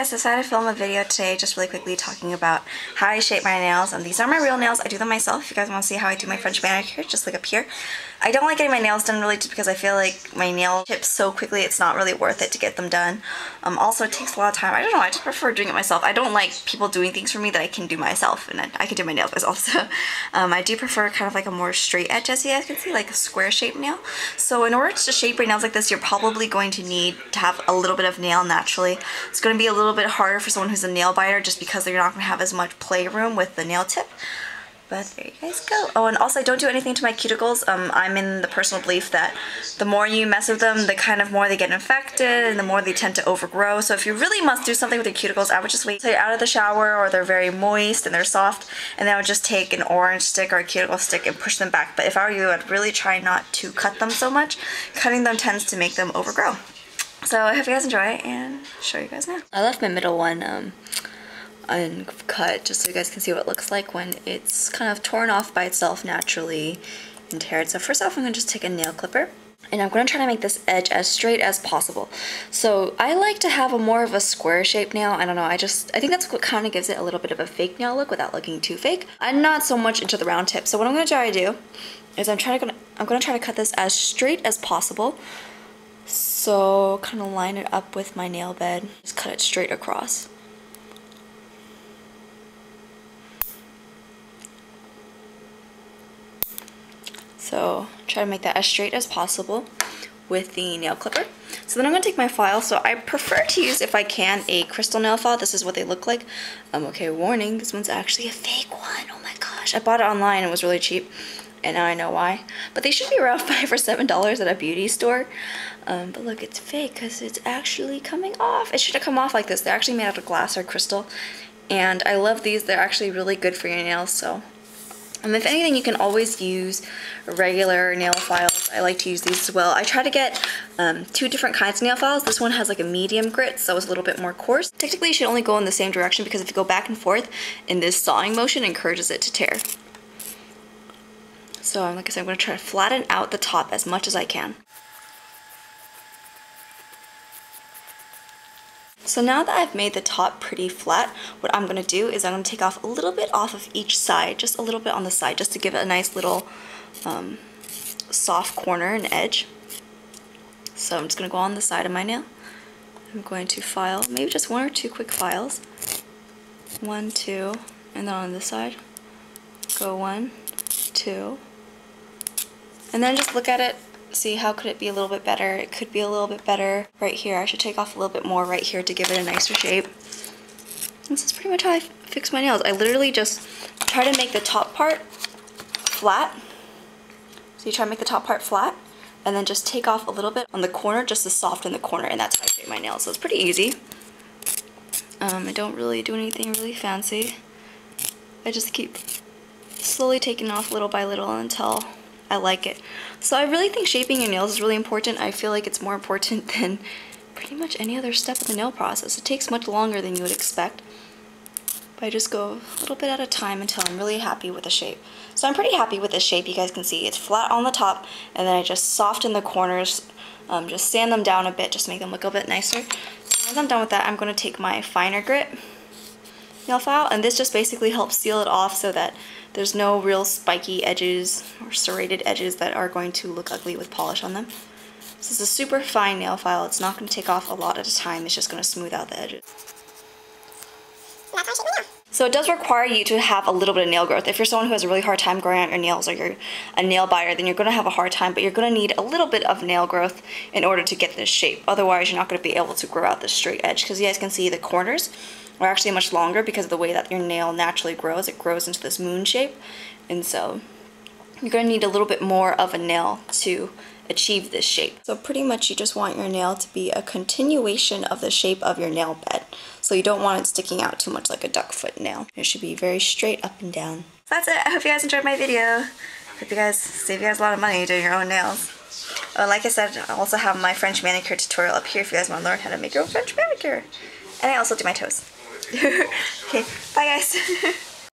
guys, I decided to film a video today just really quickly talking about how I shape my nails. And these are my real nails. I do them myself. If you guys want to see how I do my French manicure, just look up here. I don't like getting my nails done really just because I feel like my nail chips so quickly it's not really worth it to get them done. Also, it takes a lot of time. I don't know, I just prefer doing it myself. I don't like people doing things for me that I can do myself, and I can do my nails myself. So I do prefer kind of like a more straight edge, as you guys can see, like a square shaped nail. So in order to shape your nails like this, you're probably going to need to have a little bit of nail naturally. It's going to be a little bit harder for someone who's a nail biter just because you're not going to have as much playroom with the nail tip. But there you guys go. Oh, and also I don't do anything to my cuticles. I'm in the personal belief that the more you mess with them, the kind of more they get infected and the more they tend to overgrow. So if you really must do something with your cuticles, I would just wait till you're out of the shower or they're very moist and they're soft, and then I would just take an orange stick or a cuticle stick and push them back. But if I were you, I'd really try not to cut them so much. Cutting them tends to make them overgrow. So I hope you guys enjoy and show you guys now. I left my middle one uncut just so you guys can see what it looks like when it's kind of torn off by itself naturally and teared. So first off, I'm going to just take a nail clipper and I'm going to try to make this edge as straight as possible. So I like to have a more of a square shaped nail. I don't know, I think that's what kind of gives it a little bit of a fake nail look without looking too fake. I'm not so much into the round tip. So what I'm going to try to do is I'm going to try to cut this as straight as possible. So kind of line it up with my nail bed, just cut it straight across. So try to make that as straight as possible with the nail clipper. So then I'm going to take my file. So I prefer to use, if I can, a crystal nail file. This is what they look like. Okay, warning, this one's actually a fake one. Oh my gosh. I bought it online. It was really cheap. And now I know why. But they should be around $5 or $7 at a beauty store. But look, it's fake because it's actually coming off. It should have come off like this. They're actually made out of glass or crystal. And I love these. They're actually really good for your nails. So if anything, you can always use regular nail files. I like to use these as well. I try to get two different kinds of nail files. This one has like a medium grit, so it's a little bit more coarse. Technically, you should only go in the same direction because if you go back and forth in this sawing motion, it encourages it to tear. So like I said, I'm going to try to flatten out the top as much as I can. So now that I've made the top pretty flat, what I'm going to do is I'm going to take off a little bit off of each side, just a little bit on the side, just to give it a nice little soft corner and edge. So I'm just going to go on the side of my nail. I'm going to file, maybe just one or two quick files. 1, 2, and then on this side, go 1, 2, and then just look at it. See how could it be a little bit better. It could be a little bit better right here. I should take off a little bit more right here to give it a nicer shape. This is pretty much how I fix my nails. I literally just try to make the top part flat. So you try to make the top part flat and then just take off a little bit on the corner just to soften the corner, and that's how I shape my nails. So it's pretty easy. I don't really do anything really fancy. I just keep slowly taking off little by little until I like it. So I really think shaping your nails is really important. I feel like it's more important than pretty much any other step of the nail process. It takes much longer than you would expect. But I just go a little bit at a time until I'm really happy with the shape. So I'm pretty happy with this shape. You guys can see it's flat on the top, and then I just soften the corners, just sand them down a bit just to make them look a bit nicer. So once I'm done with that, I'm going to take my finer grit nail file, and this just basically helps seal it off so that there's no real spiky edges or serrated edges that are going to look ugly with polish on them. This is a super fine nail file. It's not going to take off a lot at a time. It's just going to smooth out the edges. So it does require you to have a little bit of nail growth. If you're someone who has a really hard time growing out your nails, or you're a nail biter, then you're going to have a hard time, but you're going to need a little bit of nail growth in order to get this shape. Otherwise, you're not going to be able to grow out this straight edge, because you guys can see the corners are actually much longer because of the way that your nail naturally grows. It grows into this moon shape, and so you're going to need a little bit more of a nail to achieve this shape. So pretty much you just want your nail to be a continuation of the shape of your nail bed. So you don't want it sticking out too much like a duck foot nail. It should be very straight up and down. So that's it. I hope you guys enjoyed my video. Hope you guys save you guys a lot of money doing your own nails. Oh, like I said, I also have my French manicure tutorial up here if you guys want to learn how to make your own French manicure. And I also do my toes. Okay, bye guys.